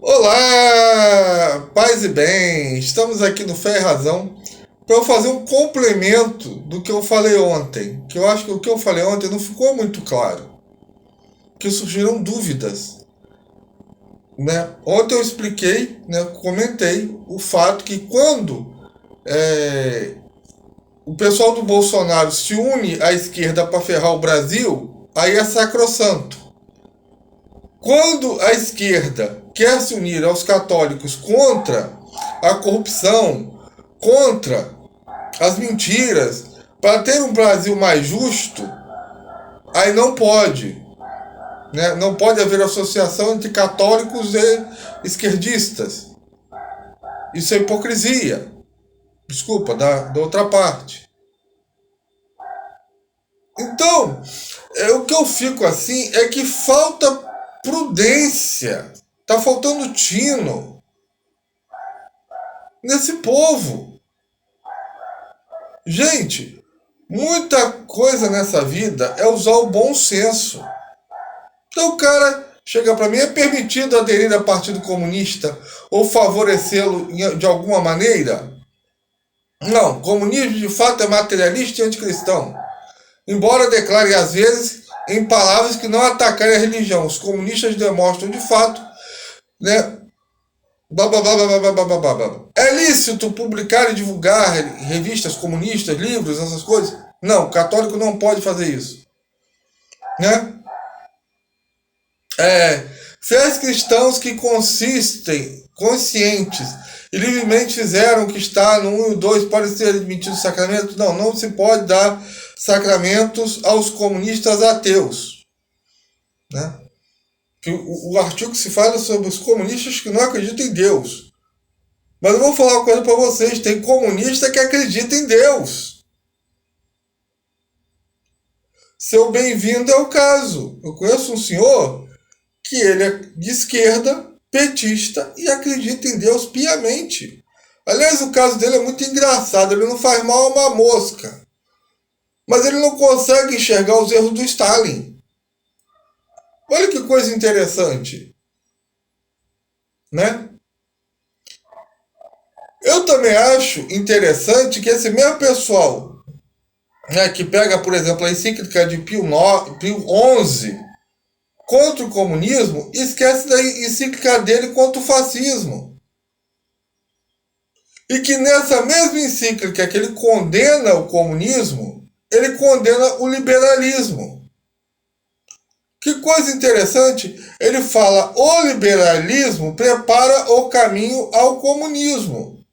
Olá, paz e bem. Estamos aqui no Fé e Razão para eu fazer um complemento do que eu falei ontem. Que eu acho que o que eu falei ontem não ficou muito claro. Que surgiram dúvidas, né? Ontem eu expliquei, né, comentei o fato que quando é, o pessoal do Bolsonaro se une à esquerda para ferrar o Brasil, aí é sacrossanto. Quando a esquerda quer se unir aos católicos contra a corrupção, contra as mentiras, para ter um Brasil mais justo, aí não pode. Né? Não pode haver associação entre católicos e esquerdistas. Isso é hipocrisia. Desculpa, da outra parte. Então, o que eu fico assim é que falta prudência. Tá faltando tino nesse povo. Gente, muita coisa nessa vida é usar o bom senso. Então o cara chega para mim, é permitido aderir ao Partido Comunista ou favorecê-lo de alguma maneira? Não, comunismo de fato é materialista e anticristão. Embora declare às vezes em palavras que não atacarem a religião, os comunistas demonstram de fato, né? É lícito publicar e divulgar revistas comunistas, livros, essas coisas? Não, o católico não pode fazer isso, né? Fiéis cristãos que conscientes e livremente fizeram o que está no 1 e 2 podem ser admitidos sacramentos? Não, não se pode dar sacramentos aos comunistas ateus, né? Que o artigo se fala sobre os comunistas que não acreditam em Deus. Mas eu vou falar uma coisa para vocês: tem comunista que acredita em Deus. Seu bem-vindo é o caso. Eu conheço um senhor que ele é de esquerda, petista e acredita em Deus piamente. Aliás, o caso dele é muito engraçado. Ele não faz mal a uma mosca, mas ele não consegue enxergar os erros do Stalin. Olha que coisa interessante, né? Eu também acho interessante que esse mesmo pessoal, né, que pega, por exemplo, a encíclica de Pio XI contra o comunismo, esquece da encíclica dele contra o fascismo. E que nessa mesma encíclica que ele condena o comunismo, ele condena o liberalismo. Que coisa interessante, ele fala: o liberalismo prepara o caminho ao comunismo.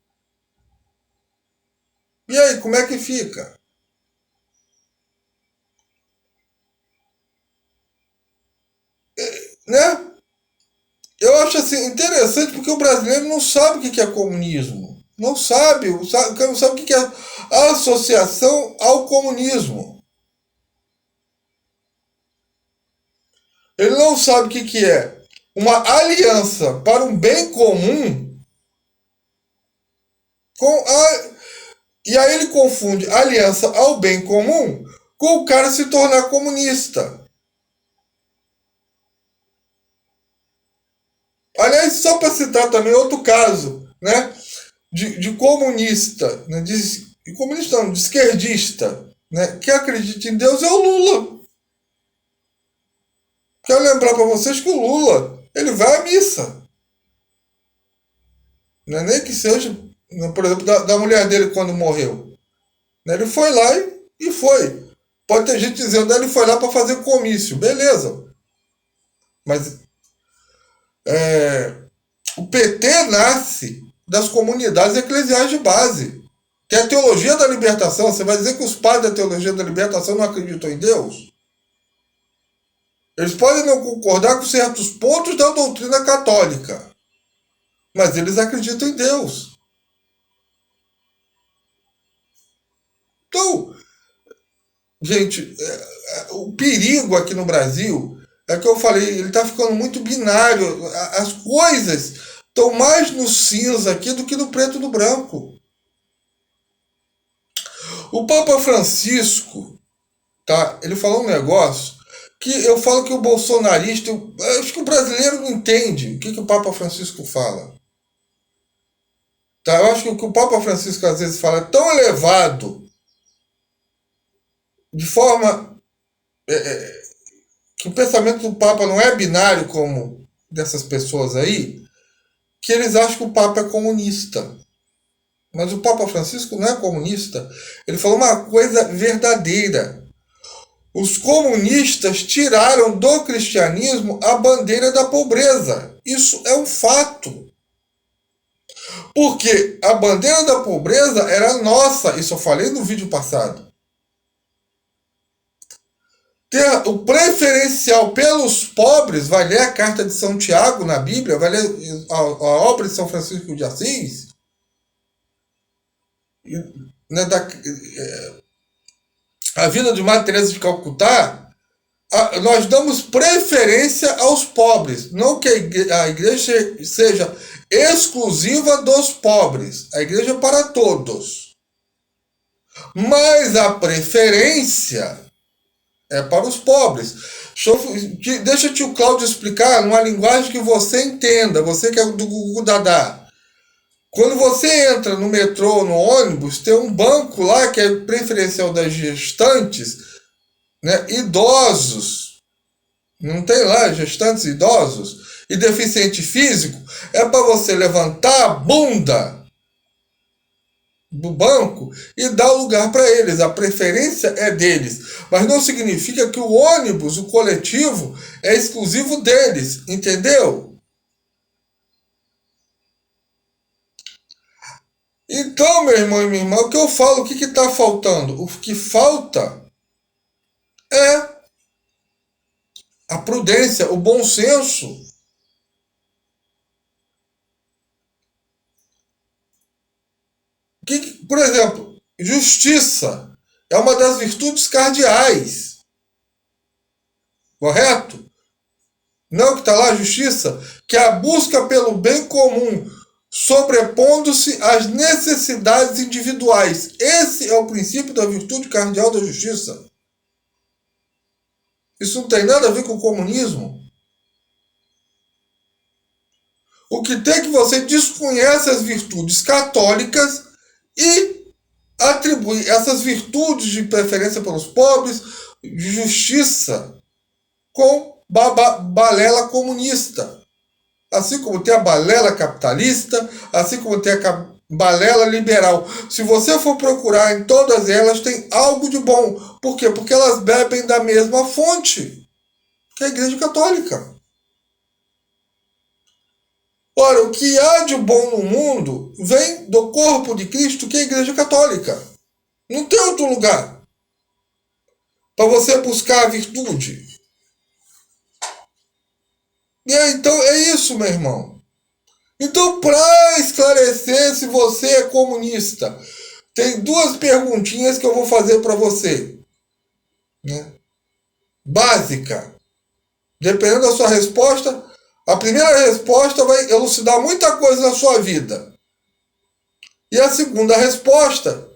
E aí, como é que fica? Né? Eu acho assim interessante porque o brasileiro não sabe o que é comunismo. Não sabe, não sabe o que é a associação ao comunismo. Ele não sabe o que é uma aliança para um bem comum com a... E aí ele confunde aliança ao bem comum com o cara se tornar comunista. Aliás, só para citar também outro caso, né, de comunista, né, de comunista não, de esquerdista, né, que acredita em Deus é o Lula. Quero lembrar para vocês que o Lula, ele vai à missa. Né, nem que seja, né, por exemplo, da mulher dele quando morreu. Né, ele foi lá e foi. Pode ter gente dizendo que ele foi lá para fazer comício. Beleza. Mas o PT nasce das comunidades eclesiais de base. Que é a teologia da libertação. Você vai dizer que os padres da teologia da libertação não acreditam em Deus? Eles podem não concordar com certos pontos da doutrina católica, mas eles acreditam em Deus. Então, gente, o perigo aqui no Brasil é que eu falei, ele está ficando muito binário. As coisas estão mais no cinza aqui do que no preto e no branco. O Papa Francisco, tá? Ele falou um negócio que eu falo que o bolsonarista, eu acho que o brasileiro não entende o que o Papa Francisco fala. Tá? Eu acho que o que o Papa Francisco às vezes fala é tão elevado, de forma que o pensamento do Papa não é binário como dessas pessoas aí, que eles acham que o Papa é comunista. Mas o Papa Francisco não é comunista. Ele falou uma coisa verdadeira. Os comunistas tiraram do cristianismo a bandeira da pobreza. Isso é um fato. Porque a bandeira da pobreza era nossa. Isso eu falei no vídeo passado. Ter o preferencial pelos pobres, vai ler a carta de São Tiago na Bíblia, vai ler a obra de São Francisco de Assis, né, a vida de Madre Teresa de Calcutá, nós damos preferência aos pobres, não que a igreja seja exclusiva dos pobres, a igreja é para todos, mas a preferência é para os pobres. Deixa o tio Cláudio explicar numa linguagem que você entenda, você que é do Gugu Dadá. Quando você entra no metrô, no ônibus, tem um banco lá que é preferencial das gestantes, né, idosos. Não tem lá gestantes idosos e deficiente físico. É para você levantar a bunda do banco e dar o lugar para eles. A preferência é deles. Mas não significa que o ônibus, o coletivo, é exclusivo deles. Entendeu? Então, meu irmão e minha irmã, o que eu falo, o que está faltando? O que falta é a prudência, o bom senso. Por exemplo, justiça é uma das virtudes cardeais. Correto? Não que está lá a justiça, que é a busca pelo bem comum, sobrepondo-se às necessidades individuais. Esse é o princípio da virtude cardeal da justiça. Isso não tem nada a ver com o comunismo. O que tem é que você desconhece as virtudes católicas e atribui essas virtudes de preferência pelos pobres, de justiça, com balela comunista. Assim como tem a balela capitalista, assim como tem a balela liberal. Se você for procurar em todas elas, tem algo de bom. Por quê? Porque elas bebem da mesma fonte, que é a Igreja Católica. Ora, o que há de bom no mundo vem do corpo de Cristo, que é a Igreja Católica. Não tem outro lugar para você buscar a virtude. Então é isso, meu irmão. Então, para esclarecer se você é comunista, tem duas perguntinhas que eu vou fazer para você. Né? Básica. Dependendo da sua resposta, a primeira resposta vai elucidar muita coisa na sua vida. E a segunda resposta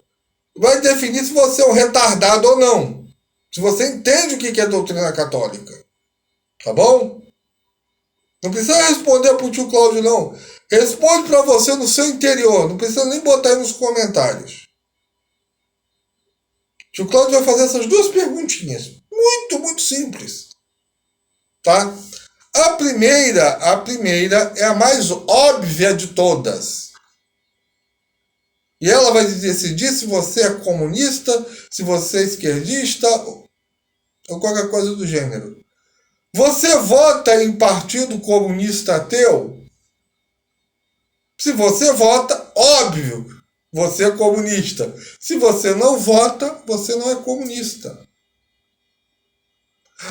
vai definir se você é um retardado ou não. Se você entende o que é doutrina católica. Tá bom? Não precisa responder para o tio Cláudio, não. Responde para você no seu interior. Não precisa nem botar aí nos comentários. O tio Cláudio vai fazer essas duas perguntinhas. Muito, muito simples. Tá? A primeira é a mais óbvia de todas. E ela vai decidir se você é comunista, se você é esquerdista ou qualquer coisa do gênero. Você vota em partido comunista ateu? Se você vota, óbvio, você é comunista. Se você não vota, você não é comunista.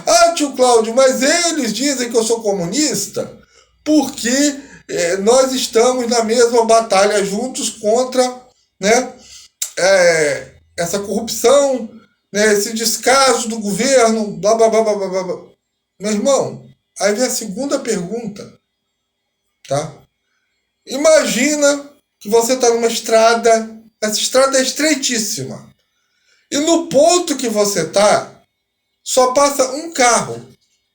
Ah, tio Cláudio, mas eles dizem que eu sou comunista porque nós estamos na mesma batalha juntos contra, né, essa corrupção, né, esse descaso do governo, blá, blá, blá, blá, blá, blá. Meu irmão, aí vem a segunda pergunta, tá? Imagina que você está numa estrada, essa estrada é estreitíssima, e no ponto que você está, só passa um carro.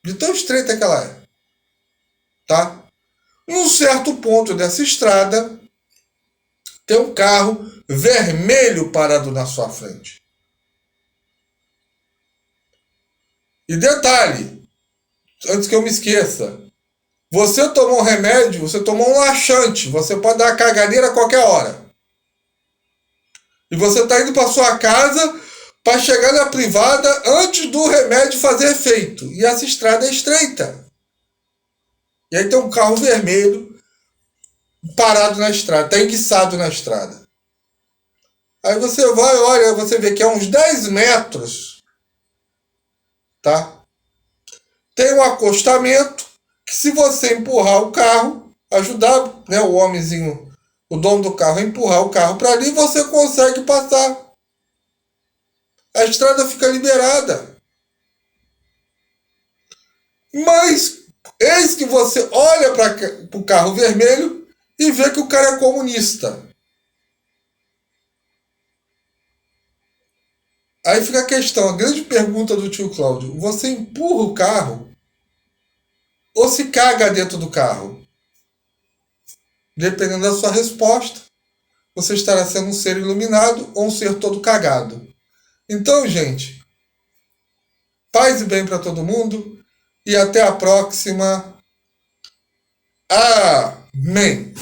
De tão estreita que ela é. Tá? Num certo ponto dessa estrada, tem um carro vermelho parado na sua frente. E detalhe, antes que eu me esqueça, você tomou um remédio, você tomou um laxante, você pode dar uma caganeira a qualquer hora. E você está indo para sua casa para chegar na privada antes do remédio fazer efeito. E essa estrada é estreita. E aí tem um carro vermelho parado na estrada, está enguiçado na estrada. Aí você vai, olha, você vê que é uns 10 metros, tá? Tem um acostamento que, se você empurrar o carro, ajudar, né, o homenzinho, o dono do carro, a empurrar o carro para ali, você consegue passar. A estrada fica liberada. Mas eis que você olha para o carro vermelho e vê que o cara é comunista. Aí fica a questão, a grande pergunta do tio Cláudio: você empurra o carro ou se caga dentro do carro? Dependendo da sua resposta, você estará sendo um ser iluminado ou um ser todo cagado. Então, gente, paz e bem para todo mundo e até a próxima. Amém.